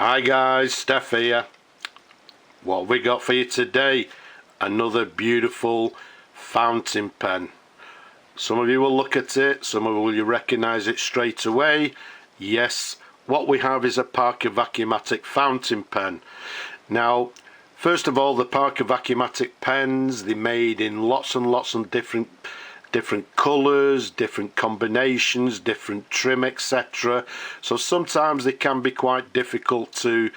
Hi guys, Steph here. What have we got for you today? Another beautiful fountain pen. Some of you will look at it, some of you will recognise it straight away. Yes, what we have is a Parker Vacumatic fountain pen. Now, first of all, the Parker Vacumatic pens, they're made in lots and lots of different colours, different combinations, different trim, etc. So sometimes they can be quite difficult to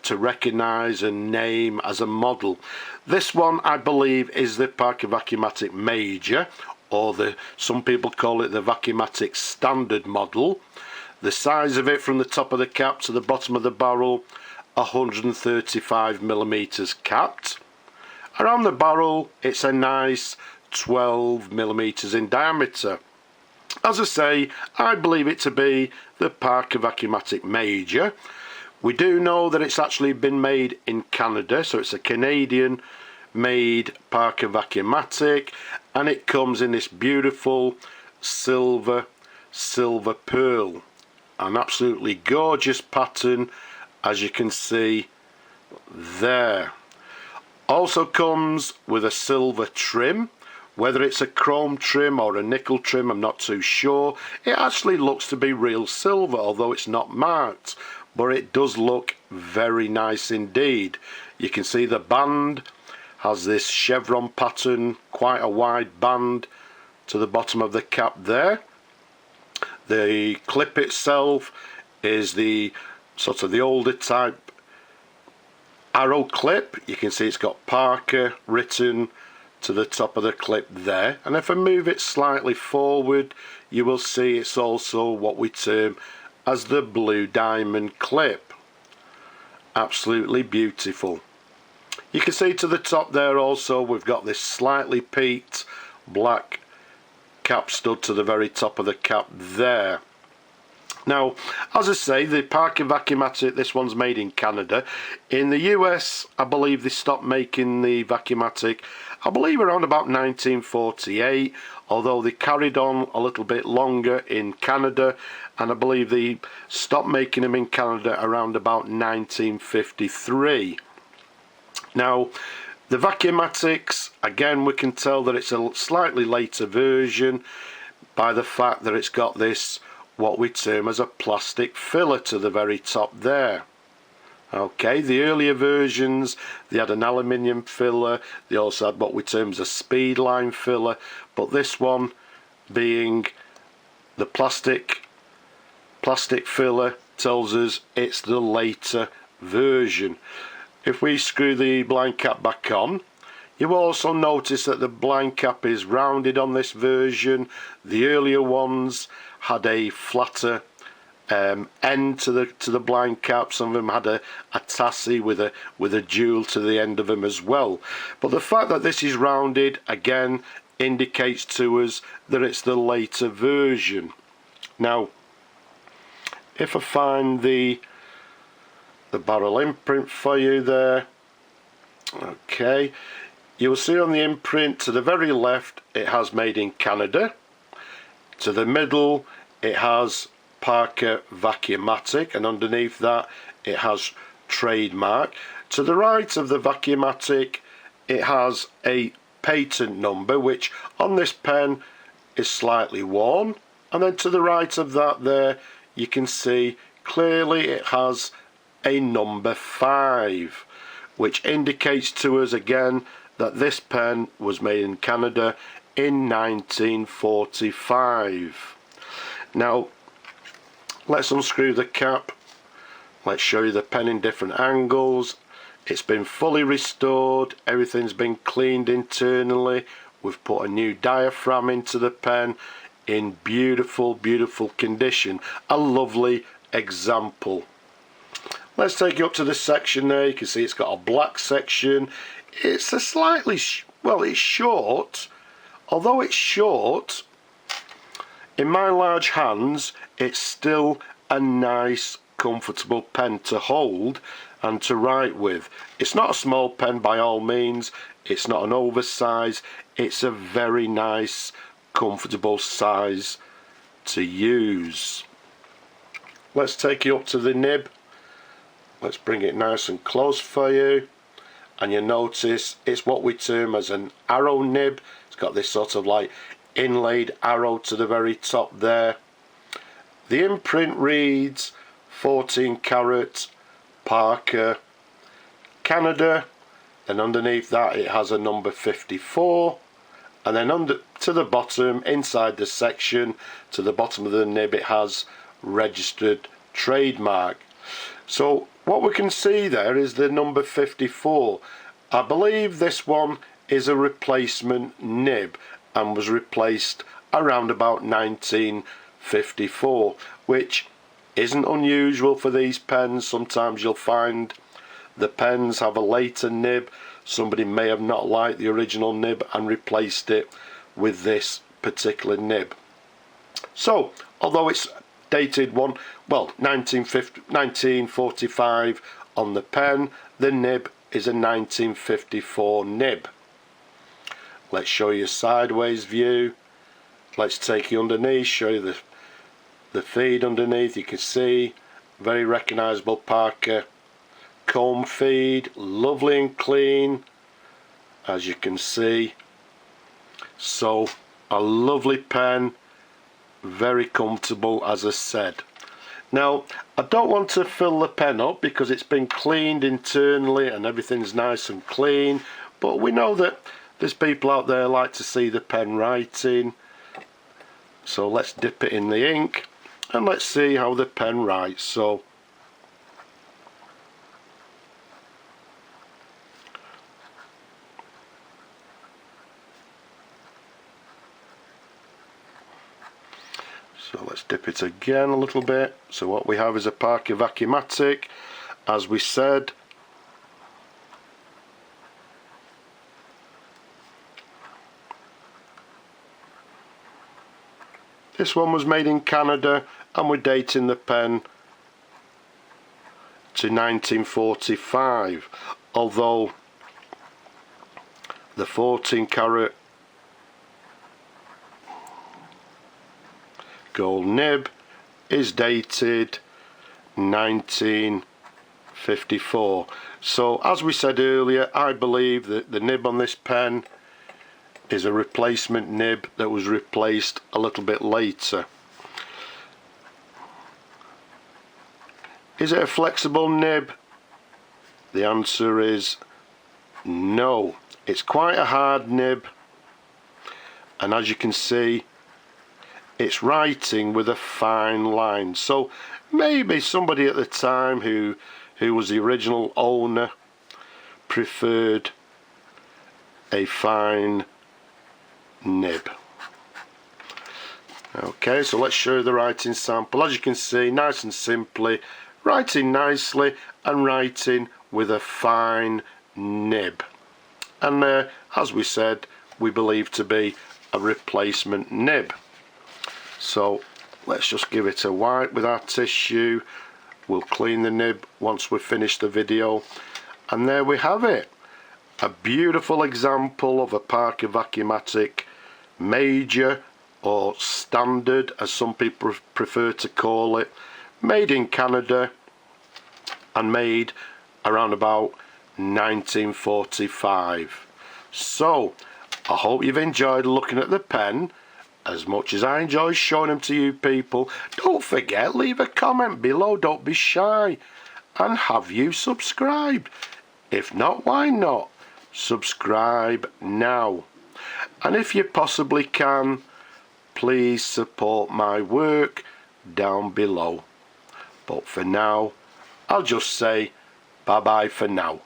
recognise and name as a model. This one, I believe, is the Parker Vacumatic Major, or some people call it the Vacumatic Standard model. The size of it from the top of the cap to the bottom of the barrel, 135mm capped. Around the barrel, it's a nice 12mm in diameter. As I say, I believe it to be the Parker Vacumatic Major. We do know that it's actually been made in Canada, so it's a Canadian made Parker Vacumatic, and it comes in this beautiful silver pearl, an absolutely gorgeous pattern, as you can see there. Also comes with a silver trim. Whether it's a chrome trim or a nickel trim, I'm not too sure. It actually looks to be real silver, although it's not marked, but it does look very nice indeed. You can see the band has this chevron pattern, quite a wide band to the bottom of the cap there. The clip itself is the sort of the older type arrow clip. You can see it's got Parker written to the top of the clip there, and if I move it slightly forward, you will see it's also what we term as the blue diamond clip. Absolutely beautiful. You can see to the top there also we've got this slightly peaked black cap stud to the very top of the cap there. Now, as I say, the Parker Vacumatic, this one's made in Canada. In the US, I believe they stopped making the Vacumatic, I believe around about 1948, although they carried on a little bit longer in Canada, and I believe they stopped making them in Canada around about 1953. Now, the Vacumatics, again, we can tell that it's a slightly later version by the fact that it's got this what we term as a plastic filler to the very top there. Okay, the earlier versions, they had an aluminium filler, they also had what we term as a speed line filler, but this one being the plastic filler tells us it's the later version. If we screw the blind cap back on, you will also notice that the blind cap is rounded on this version. The earlier ones had a flatter end to the blind cap. Some of them had a tassie with a jewel to the end of them as well. But the fact that this is rounded again indicates to us that it's the later version. Now, if I find the barrel imprint for you there, okay, you will see on the imprint to the very left it has made in Canada. To the middle it has Parker Vacumatic, and underneath that it has trademark. To the right of the Vacumatic it has a patent number, which on this pen is slightly worn, and then to the right of that there you can see clearly it has a number 5, which indicates to us again that this pen was made in Canada in 1945. Now, let's unscrew the cap. Let's show you the pen in different angles. It's been fully restored, everything's been cleaned internally. We've put a new diaphragm into the pen in beautiful condition. A lovely example. Let's take you up to this section there. You can see it's got a black section. It's a slightly, well, it's short. Although it's short, in my large hands, it's still a nice, comfortable pen to hold and to write with. It's not a small pen by all means. It's not an oversize. It's a very nice, comfortable size to use. Let's take you up to the nib Let's bring it nice and close for you, and you notice it's what we term as an arrow nib. It's got this sort of like inlaid arrow to the very top there. The imprint reads 14 carat Parker Canada, and underneath that it has a number 54, and then under to the bottom, inside the section to the bottom of the nib, it has registered trademark. So what we can see there is the number 54. I believe this one is a replacement nib and was replaced around about 1954, which isn't unusual for these pens. Sometimes you'll find the pens have a later nib. Somebody may have not liked the original nib and replaced it with this particular nib. So although it's dated 1945 on the pen, the nib is a 1954 nib. Let's show you a sideways view. Let's take you underneath, show you the feed underneath. You can see very recognisable Parker comb feed, lovely and clean, as you can see. So a lovely pen, very comfortable, as I said. Now I don't want to fill the pen up because it's been cleaned internally and everything's nice and clean, but we know that there's people out there like to see the pen writing. So let's dip it in the ink and let's see how the pen writes. So let's dip it again a little bit. So what we have is a Parker Vacumatic, as we said. This one was made in Canada and we're dating the pen to 1945, although the 14 carat gold nib is dated 1954. So as we said earlier, I believe that the nib on this pen is a replacement nib that was replaced a little bit later. Is it a flexible nib? The answer is no. It's quite a hard nib, and as you can see, it's writing with a fine line. So maybe somebody at the time who was the original owner preferred a fine nib. Okay, so let's show you the writing sample. As you can see, nice and simply, writing nicely and writing with a fine nib. And as we said, we believe to be a replacement nib. So let's just give it a wipe with our tissue. We'll clean the nib once we've finished the video, and there we have it, a beautiful example of a Parker Vacumatic Major, or Standard as some people prefer to call it, made in Canada and made around about 1945. So I hope you've enjoyed looking at the pen as much as I enjoy showing them to you people. Don't forget, leave a comment below, don't be shy, and have you subscribed? If not, why not? Subscribe now, and if you possibly can, please support my work down below. But for now, I'll just say bye bye for now.